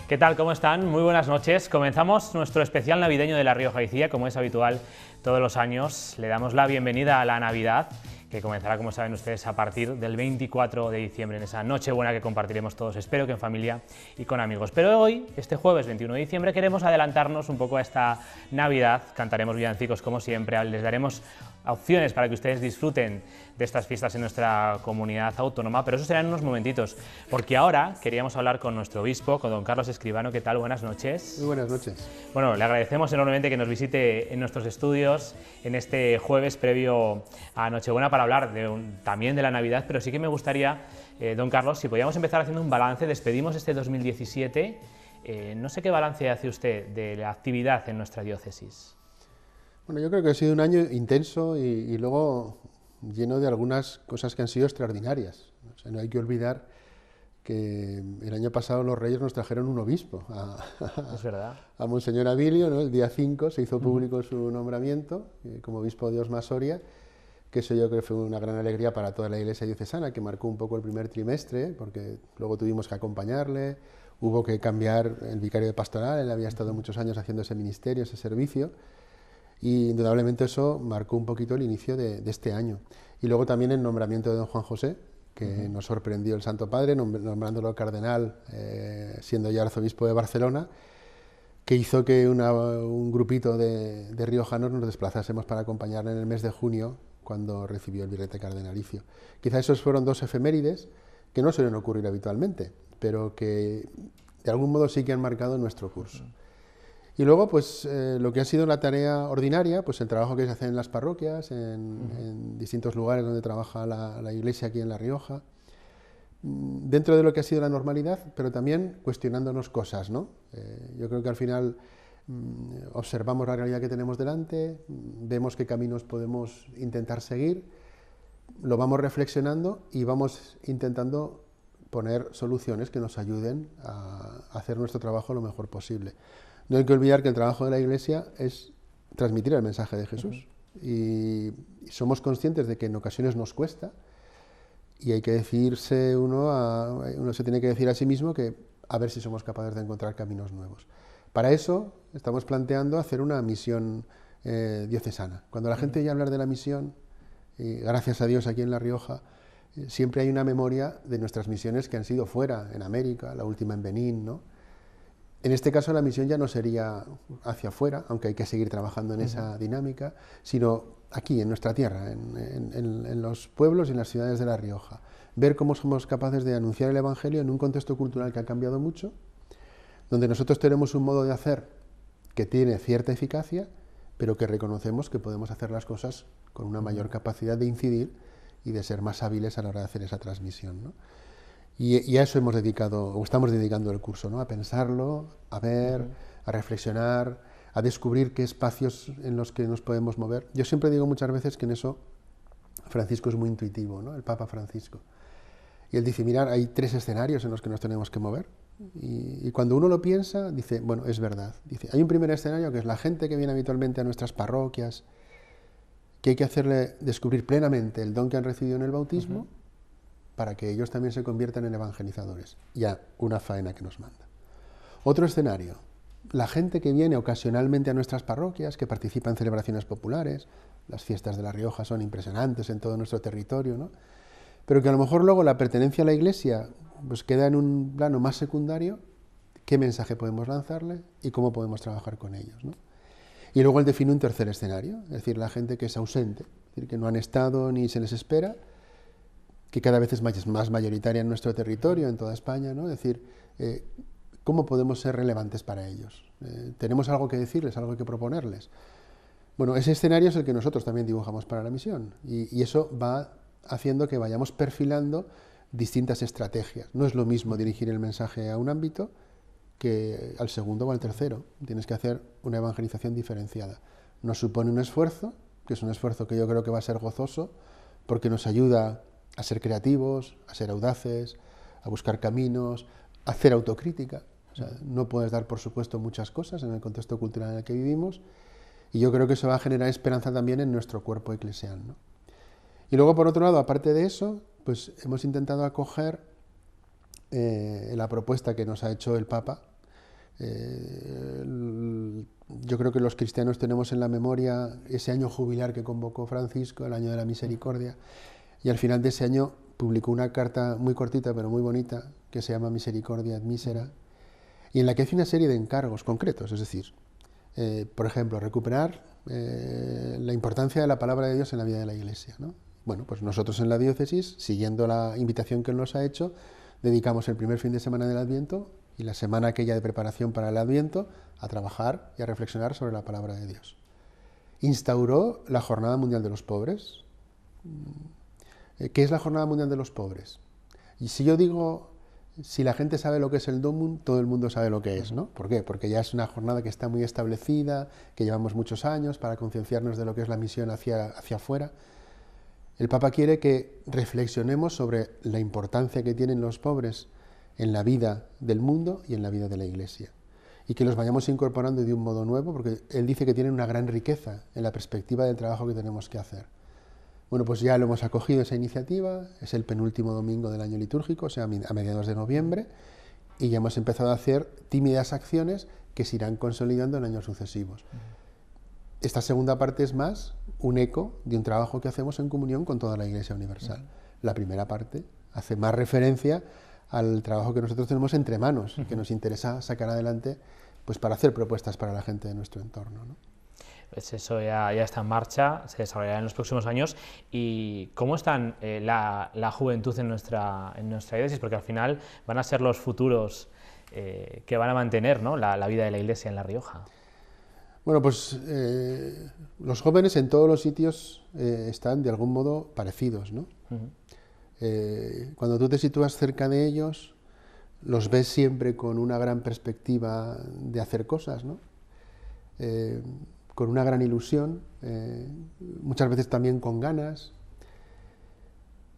¿Qué tal? ¿Cómo están? Muy buenas noches. Comenzamos nuestro especial navideño de La Rioja Icía, como es habitual todos los años. Le damos la bienvenida a la Navidad, que comenzará, como saben ustedes, a partir del 24 de diciembre, en esa Nochebuena que compartiremos todos, espero que en familia y con amigos. Pero hoy, este jueves 21 de diciembre, queremos adelantarnos un poco a esta Navidad. Cantaremos villancicos como siempre, les daremos opciones para que ustedes disfruten de estas fiestas en nuestra comunidad autónoma, pero eso será en unos momentitos, porque ahora queríamos hablar con nuestro obispo, con don Carlos Escribano. ¿Qué tal? Buenas noches. Muy buenas noches. Bueno, le agradecemos enormemente que nos visite en nuestros estudios en este jueves previo a Nochebuena para hablar también de la Navidad, pero sí que me gustaría, don Carlos, si podíamos empezar haciendo un balance. Despedimos este 2017, no sé qué balance hace usted de la actividad en nuestra diócesis. Bueno, yo creo que ha sido un año intenso y luego lleno de algunas cosas que han sido extraordinarias. O sea, no hay que olvidar que el año pasado los Reyes nos trajeron un obispo, Es verdad. a Monseñor Abilio, ¿no? El día 5 se hizo público su nombramiento como obispo de Osma Soria, que eso yo creo que fue una gran alegría para toda la Iglesia diocesana, que marcó un poco el primer trimestre, porque luego tuvimos que acompañarle, hubo que cambiar el vicario de pastoral, él había estado muchos años haciendo ese ministerio, ese servicio, y indudablemente eso marcó un poquito el inicio de este año. Y luego también el nombramiento de don Juan José, que nos sorprendió el Santo Padre, nombrándolo cardenal, siendo ya arzobispo de Barcelona, que hizo que un grupito de riojanos nos desplazásemos para acompañarle en el mes de junio, cuando recibió el birrete cardenalicio. Quizá esos fueron dos efemérides que no suelen ocurrir habitualmente, pero que de algún modo sí que han marcado nuestro curso. Y luego, pues, lo que ha sido la tarea ordinaria, pues el trabajo que se hace en las parroquias, en distintos lugares donde trabaja la Iglesia aquí en La Rioja, dentro de lo que ha sido la normalidad, pero también cuestionándonos cosas, ¿no? Yo creo que al final observamos la realidad que tenemos delante, vemos qué caminos podemos intentar seguir, lo vamos reflexionando y vamos intentando poner soluciones que nos ayuden a hacer nuestro trabajo lo mejor posible. No hay que olvidar que el trabajo de la Iglesia es transmitir el mensaje de Jesús. Y somos conscientes de que en ocasiones nos cuesta, y hay que decirse uno se tiene que decir a sí mismo que a ver si somos capaces de encontrar caminos nuevos. Para eso estamos planteando hacer una misión diocesana. Cuando la gente oye hablar de la misión, y gracias a Dios aquí en La Rioja, siempre hay una memoria de nuestras misiones que han sido fuera, en América, la última en Benín, ¿no? En este caso la misión ya no sería hacia afuera, aunque hay que seguir trabajando en esa dinámica, sino aquí, en nuestra tierra, en los pueblos y en las ciudades de La Rioja. Ver cómo somos capaces de anunciar el Evangelio en un contexto cultural que ha cambiado mucho, donde nosotros tenemos un modo de hacer que tiene cierta eficacia, pero que reconocemos que podemos hacer las cosas con una mayor capacidad de incidir y de ser más hábiles a la hora de hacer esa transmisión, ¿no? Y a eso hemos dedicado, o estamos dedicando el curso, ¿no? A pensarlo, a ver, a reflexionar, a descubrir qué espacios en los que nos podemos mover. Yo siempre digo muchas veces que en eso Francisco es muy intuitivo, ¿no? El Papa Francisco. Y él dice, mirad, hay 3 escenarios en los que nos tenemos que mover. Y cuando uno lo piensa, dice, bueno, es verdad. Dice, hay un primer escenario que es la gente que viene habitualmente a nuestras parroquias, que hay que hacerle descubrir plenamente el don que han recibido en el bautismo, para que ellos también se conviertan en evangelizadores. Ya una faena que nos manda. Otro escenario, la gente que viene ocasionalmente a nuestras parroquias, que participa en celebraciones populares, las fiestas de La Rioja son impresionantes en todo nuestro territorio, ¿no? Pero que a lo mejor luego la pertenencia a la Iglesia pues queda en un plano más secundario. ¿Qué mensaje podemos lanzarle y cómo podemos trabajar con ellos, ¿no? Y luego él define un tercer escenario, es decir, la gente que es ausente, es decir, que no han estado ni se les espera, que cada vez es más mayoritaria en nuestro territorio, en toda España, ¿no? Es decir, ¿cómo podemos ser relevantes para ellos? ¿Tenemos algo que decirles, algo que proponerles? Bueno, ese escenario es el que nosotros también dibujamos para la misión, y eso va haciendo que vayamos perfilando distintas estrategias. No es lo mismo dirigir el mensaje a un ámbito que al segundo o al tercero. Tienes que hacer una evangelización diferenciada. Nos supone un esfuerzo, que es un esfuerzo que yo creo que va a ser gozoso, porque nos ayuda a ser creativos, a ser audaces, a buscar caminos, a hacer autocrítica. O sea, no puedes dar, por supuesto, muchas cosas en el contexto cultural en el que vivimos, y yo creo que eso va a generar esperanza también en nuestro cuerpo eclesial, ¿no? Y luego, por otro lado, aparte de eso, pues hemos intentado acoger la propuesta que nos ha hecho el Papa Yo creo que los cristianos tenemos en la memoria ese año jubilar que convocó Francisco, el año de la misericordia, y al final de ese año publicó una carta muy cortita pero muy bonita que se llama Misericordia et Misera, y en la que hace una serie de encargos concretos, es decir, por ejemplo, recuperar la importancia de la palabra de Dios en la vida de la Iglesia, ¿no? Bueno, pues nosotros en la diócesis, siguiendo la invitación que Él nos ha hecho, dedicamos el primer fin de semana del Adviento y la semana aquella de preparación para el Adviento a trabajar y a reflexionar sobre la palabra de Dios. Instauró la Jornada Mundial de los Pobres. ¿Qué es la Jornada Mundial de los Pobres? Y si yo digo, si la gente sabe lo que es el Domum, todo el mundo sabe lo que es, ¿no? ¿Por qué? Porque ya es una jornada que está muy establecida, que llevamos muchos años para concienciarnos de lo que es la misión hacia afuera. El Papa quiere que reflexionemos sobre la importancia que tienen los pobres en la vida del mundo y en la vida de la Iglesia, y que los vayamos incorporando de un modo nuevo, porque él dice que tienen una gran riqueza en la perspectiva del trabajo que tenemos que hacer. Bueno, pues ya lo hemos acogido esa iniciativa, es el penúltimo domingo del año litúrgico, o sea, a mediados de noviembre, y ya hemos empezado a hacer tímidas acciones que se irán consolidando en años sucesivos. Esta segunda parte es más un eco de un trabajo que hacemos en comunión con toda la Iglesia Universal. La primera parte hace más referencia al trabajo que nosotros tenemos entre manos, que nos interesa sacar adelante, pues para hacer propuestas para la gente de nuestro entorno, ¿no? Pues eso ya está en marcha, se desarrollará en los próximos años. ¿Y cómo está la juventud en nuestra diócesis? Porque al final van a ser los futuros que van a mantener, ¿no?, la vida de la Iglesia en La Rioja. Bueno, pues los jóvenes en todos los sitios están de algún modo parecidos, ¿no? Cuando tú te sitúas cerca de ellos, los ves siempre con una gran perspectiva de hacer cosas, ¿no? Con una gran ilusión, muchas veces también con ganas.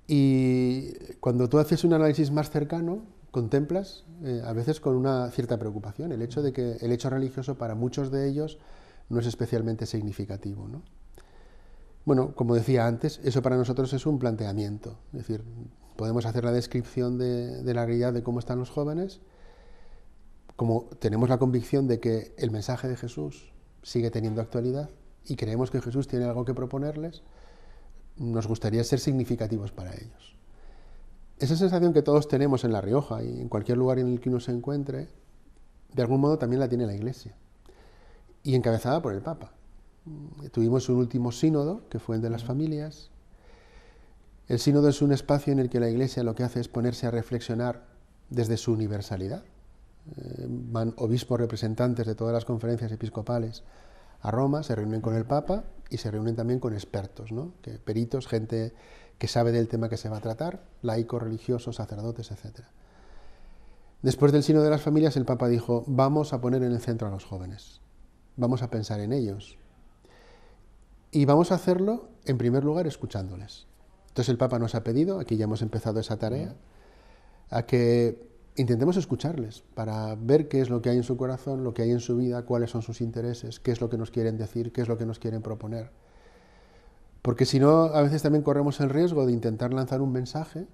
Y cuando tú haces un análisis más cercano, contemplas, a veces con una cierta preocupación, el hecho de que el hecho religioso para muchos de ellos no es especialmente significativo, ¿no? Bueno, como decía antes, eso para nosotros es un planteamiento, es decir, podemos hacer la descripción de la realidad de cómo están los jóvenes, como tenemos la convicción de que el mensaje de Jesús sigue teniendo actualidad y creemos que Jesús tiene algo que proponerles, nos gustaría ser significativos para ellos. Esa sensación que todos tenemos en La Rioja y en cualquier lugar en el que uno se encuentre, de algún modo también la tiene la Iglesia, y encabezada por el Papa. Tuvimos un último sínodo, que fue el de las familias. El sínodo es un espacio en el que la Iglesia lo que hace es ponerse a reflexionar desde su universalidad. Van obispos representantes de todas las conferencias episcopales a Roma, se reúnen con el Papa y se reúnen también con expertos, ¿no? Peritos, gente que sabe del tema que se va a tratar, laicos, religiosos, sacerdotes, etc. Después del sínodo de las familias, el Papa dijo, vamos a poner en el centro a los jóvenes, vamos a pensar en ellos y vamos a hacerlo, en primer lugar, escuchándoles. Entonces el Papa nos ha pedido, aquí ya hemos empezado esa tarea, a que intentemos escucharles para ver qué es lo que hay en su corazón, lo que hay en su vida, cuáles son sus intereses, qué es lo que nos quieren decir, qué es lo que nos quieren proponer. Porque si no, a veces también corremos el riesgo de intentar lanzar un mensaje,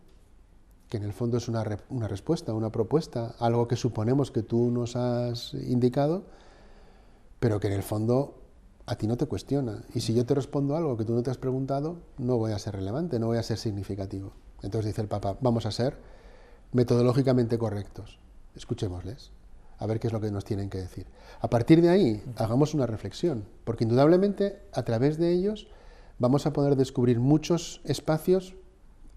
que en el fondo es una respuesta, una propuesta, algo que suponemos que tú nos has indicado, pero que en el fondo a ti no te cuestiona. Y si yo te respondo algo que tú no te has preguntado, no voy a ser relevante, no voy a ser significativo. Entonces dice el Papa, vamos a ser metodológicamente correctos, escuchémosles, a ver qué es lo que nos tienen que decir. A partir de ahí, hagamos una reflexión, porque indudablemente a través de ellos vamos a poder descubrir muchos espacios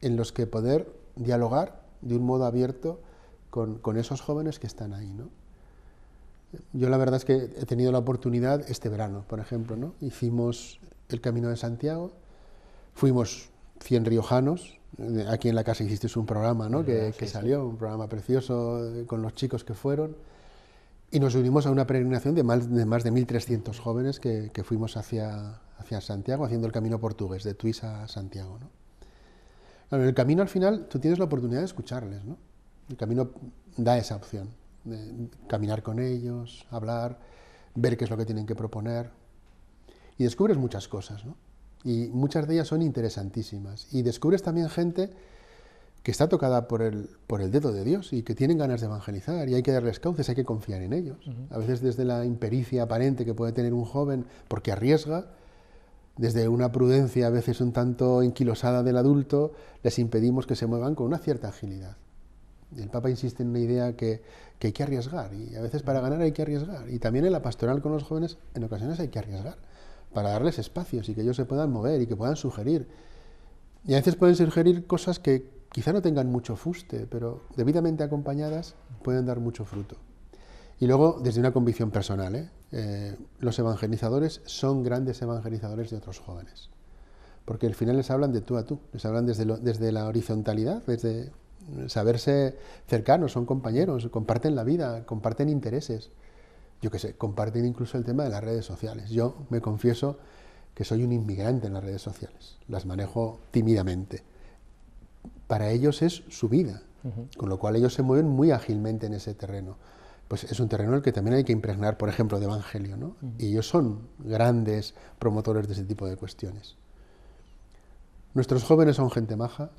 en los que poder dialogar de un modo abierto con esos jóvenes que están ahí, ¿no? Yo la verdad es que he tenido la oportunidad este verano, por ejemplo, ¿no? Hicimos el Camino de Santiago, fuimos 100 riojanos, aquí en la casa hicisteis un programa, ¿no? que salió, un programa precioso con los chicos que fueron, y nos unimos a una peregrinación de más de 1.300 jóvenes que fuimos hacia Santiago, haciendo el camino portugués, de Tuís a Santiago, ¿no? Claro, en el camino al final tú tienes la oportunidad de escucharles, ¿no? El camino da esa opción, de caminar con ellos, hablar, ver qué es lo que tienen que proponer, y descubres muchas cosas, ¿no? Y muchas de ellas son interesantísimas, y descubres también gente que está tocada por el dedo de Dios y que tienen ganas de evangelizar y hay que darles cauces, hay que confiar en ellos. A veces desde la impericia aparente que puede tener un joven porque arriesga, desde una prudencia a veces un tanto enquilosada del adulto, les impedimos que se muevan con una cierta agilidad. El Papa insiste en una idea que hay que arriesgar, y a veces para ganar hay que arriesgar. Y también en la pastoral con los jóvenes en ocasiones hay que arriesgar, para darles espacios y que ellos se puedan mover y que puedan sugerir. Y a veces pueden sugerir cosas que quizá no tengan mucho fuste, pero debidamente acompañadas pueden dar mucho fruto. Y luego, desde una convicción personal, los evangelizadores son grandes evangelizadores de otros jóvenes, porque al final les hablan de tú a tú, les hablan desde la horizontalidad, desde saberse cercanos, son compañeros, comparten la vida, comparten intereses, yo qué sé, comparten incluso el tema de las redes sociales. Yo me confieso que soy un inmigrante en las redes sociales, las manejo tímidamente. Para ellos es su vida, con lo cual ellos se mueven muy ágilmente en ese terreno. Pues es un terreno en el que también hay que impregnar, por ejemplo, de evangelio, ¿no? Y ellos son grandes promotores de ese tipo de cuestiones. Nuestros jóvenes son gente maja.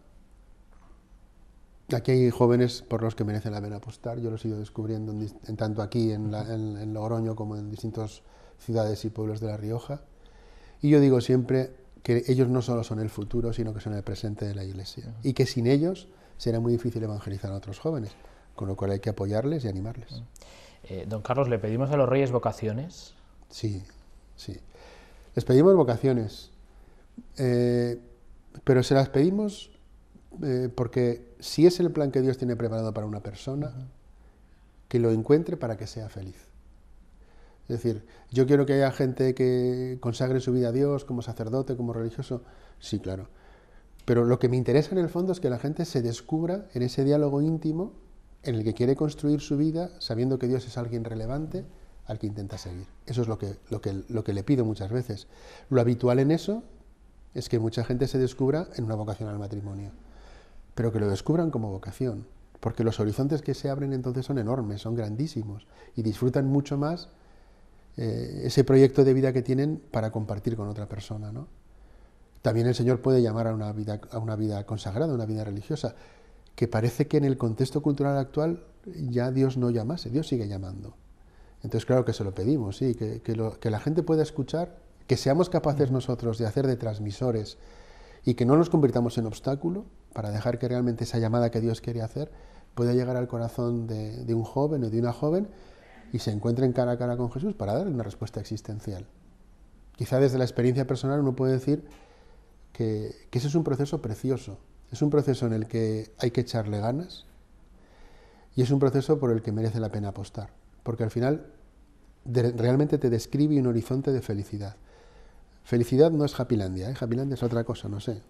Aquí hay jóvenes por los que merece la pena apostar. Yo los he ido descubriendo tanto aquí en Logroño como en distintas ciudades y pueblos de La Rioja. Y yo digo siempre que ellos no solo son el futuro, sino que son el presente de la Iglesia. Y que sin ellos será muy difícil evangelizar a otros jóvenes, con lo cual hay que apoyarles y animarles. Don Carlos, ¿le pedimos a los reyes vocaciones? Sí, sí. Les pedimos vocaciones, pero se las pedimos porque si es el plan que Dios tiene preparado para una persona, que lo encuentre para que sea feliz. Es decir, yo quiero que haya gente que consagre su vida a Dios como sacerdote, como religioso, sí, claro. Pero lo que me interesa en el fondo es que la gente se descubra en ese diálogo íntimo en el que quiere construir su vida sabiendo que Dios es alguien relevante al que intenta seguir. Eso es lo que le pido muchas veces. Lo habitual en eso es que mucha gente se descubra en una vocación al matrimonio, pero que lo descubran como vocación, porque los horizontes que se abren entonces son enormes, son grandísimos y disfrutan mucho más ese proyecto de vida que tienen para compartir con otra persona, ¿no? También el Señor puede llamar a una vida consagrada, a una vida religiosa, que parece que en el contexto cultural actual ya Dios no llamase, Dios sigue llamando. Entonces, claro que se lo pedimos, sí, que la gente pueda escuchar, que seamos capaces nosotros de hacer de transmisores y que no nos convirtamos en obstáculo para dejar que realmente esa llamada que Dios quiere hacer pueda llegar al corazón de un joven o de una joven y se encuentren cara a cara con Jesús para darle una respuesta existencial. Quizá desde la experiencia personal uno puede decir que ese es un proceso precioso, es un proceso en el que hay que echarle ganas y es un proceso por el que merece la pena apostar, porque al final realmente te describe un horizonte de felicidad. Felicidad no es Happylandia, Happylandia es otra cosa, no sé,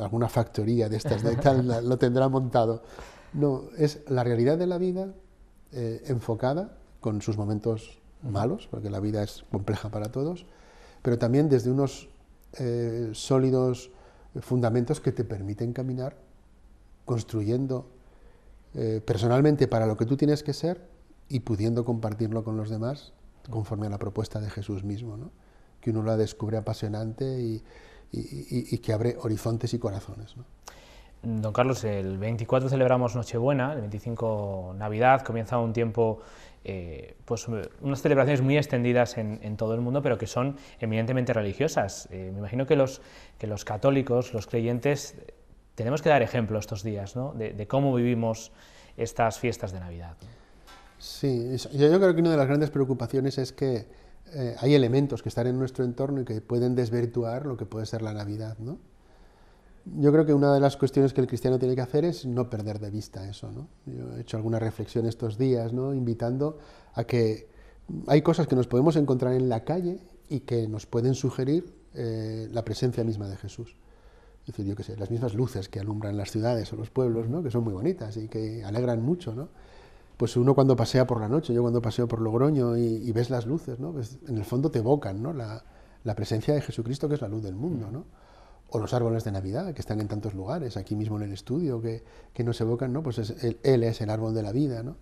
alguna factoría de estas de tal lo tendrá montado. No, es la realidad de la vida enfocada con sus momentos malos, porque la vida es compleja para todos, pero también desde unos sólidos fundamentos que te permiten caminar construyendo personalmente para lo que tú tienes que ser y pudiendo compartirlo con los demás conforme a la propuesta de Jesús mismo, ¿no? Que uno la descubre apasionante y que abre horizontes y corazones, ¿no? Don Carlos, el 24 celebramos Nochebuena, el 25 Navidad, comienza un tiempo, pues unas celebraciones muy extendidas en todo el mundo, pero que son eminentemente religiosas. Me imagino que los católicos, los creyentes, tenemos que dar ejemplo estos días, ¿no? de cómo vivimos estas fiestas de Navidad. Sí, yo creo que una de las grandes preocupaciones es que hay elementos que están en nuestro entorno y que pueden desvirtuar lo que puede ser la Navidad, ¿no? Yo creo que una de las cuestiones que el cristiano tiene que hacer es no perder de vista eso, ¿no? Yo he hecho alguna reflexión estos días, ¿no? Invitando a que hay cosas que nos podemos encontrar en la calle y que nos pueden sugerir la presencia misma de Jesús. Es decir, yo qué sé, las mismas luces que alumbran las ciudades o los pueblos, ¿no? Que son muy bonitas y que alegran mucho, ¿no? Pues uno cuando pasea por la noche, yo cuando paseo por Logroño y ves las luces, ¿no? Pues en el fondo te evocan, ¿no? La presencia de Jesucristo, que es la luz del mundo, ¿no? O los árboles de Navidad, que están en tantos lugares, aquí mismo en el estudio, que nos evocan, ¿no? Pues Él es el árbol de la vida, ¿no?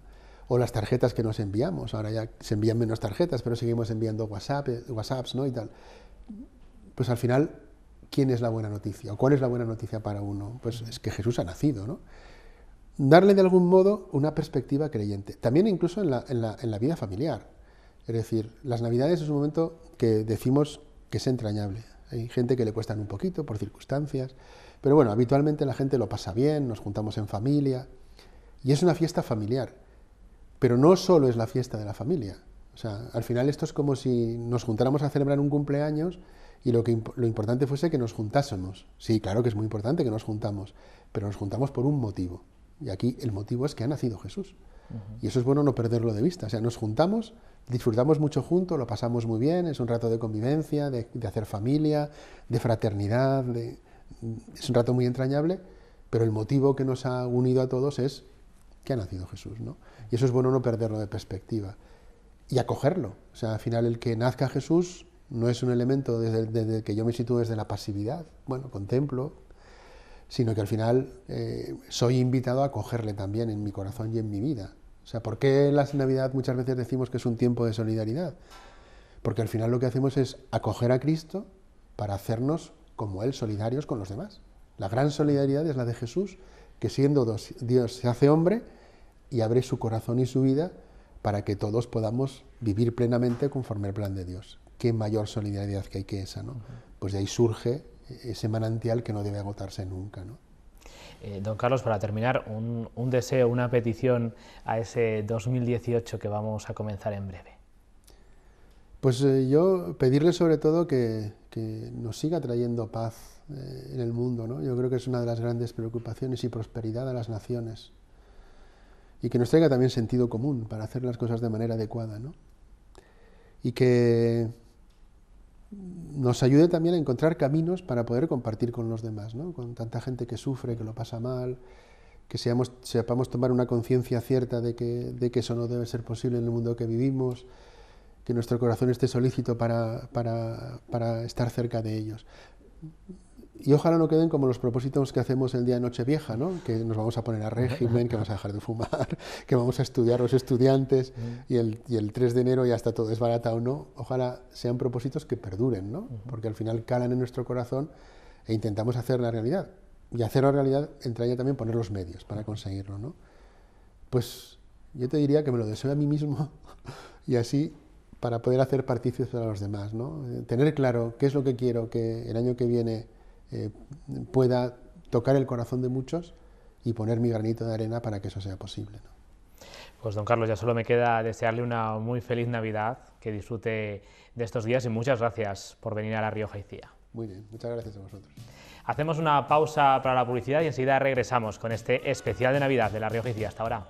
O las tarjetas que nos enviamos, ahora ya se envían menos tarjetas, pero seguimos enviando WhatsApps, ¿no? Y tal. Pues al final ¿quién es la buena noticia? ¿O cuál es la buena noticia para uno? Pues es que Jesús ha nacido, ¿no? Darle de algún modo una perspectiva creyente. También incluso en la vida familiar. Es decir, las Navidades es un momento que decimos que es entrañable. Hay gente que le cuestan un poquito por circunstancias, pero bueno, habitualmente la gente lo pasa bien, nos juntamos en familia, y es una fiesta familiar. Pero no solo es la fiesta de la familia. O sea, al final esto es como si nos juntáramos a celebrar un cumpleaños y lo importante fuese que nos juntásemos. Sí, claro que es muy importante que nos juntamos, pero nos juntamos por un motivo. Y aquí el motivo es que ha nacido Jesús. Y eso es bueno no perderlo de vista. O sea, nos juntamos, disfrutamos mucho juntos, lo pasamos muy bien, es un rato de convivencia, de hacer familia, de fraternidad, es un rato muy entrañable, pero el motivo que nos ha unido a todos es que ha nacido Jesús, ¿no? Y eso es bueno no perderlo de perspectiva. Y acogerlo. O sea, al final el que nazca Jesús no es un elemento desde que yo me sitúo desde la pasividad, bueno, contemplo, sino que al final soy invitado a acogerle también en mi corazón y en mi vida. O sea, ¿por qué en la Navidad muchas veces decimos que es un tiempo de solidaridad? Porque al final lo que hacemos es acoger a Cristo para hacernos, como Él, solidarios con los demás. La gran solidaridad es la de Jesús, que siendo Dios se hace hombre y abre su corazón y su vida para que todos podamos vivir plenamente conforme al plan de Dios. ¿Qué mayor solidaridad que hay que esa, ¿no? Pues de ahí surge ese manantial que no debe agotarse nunca, ¿no? Don Carlos, para terminar, un deseo, una petición a ese 2018 que vamos a comenzar en breve. Pues yo pedirle sobre todo que nos siga trayendo paz en el mundo, ¿no? Yo creo que es una de las grandes preocupaciones y prosperidad a las naciones. Y que nos traiga también sentido común para hacer las cosas de manera adecuada, ¿no? Y que nos ayude también a encontrar caminos para poder compartir con los demás, ¿no? Con tanta gente que sufre, que lo pasa mal, que sepamos tomar una conciencia cierta de que eso no debe ser posible en el mundo que vivimos, que nuestro corazón esté solícito para estar cerca de ellos. Y ojalá no queden como los propósitos que hacemos el día de Nochevieja, ¿no? Que nos vamos a poner a régimen, que vamos a dejar de fumar, que vamos a estudiar los estudiantes y el 3 de enero ya está todo desbaratado, ¿no? Ojalá sean propósitos que perduren, ¿no? Porque al final calan en nuestro corazón e intentamos hacer la realidad. Y hacer la realidad entraña también poner los medios para conseguirlo, ¿no? Pues yo te diría que me lo deseo a mí mismo y así para poder hacer partícipes a los demás, ¿no? Tener claro qué es lo que quiero que el año que viene pueda tocar el corazón de muchos y poner mi granito de arena para que eso sea posible, ¿no? Pues don Carlos, ya solo me queda desearle una muy feliz Navidad, que disfrute de estos días y muchas gracias por venir a La Rioja y Cía. Muy bien, muchas gracias a vosotros. Hacemos una pausa para la publicidad y enseguida regresamos con este especial de Navidad de La Rioja y Cía. Hasta ahora.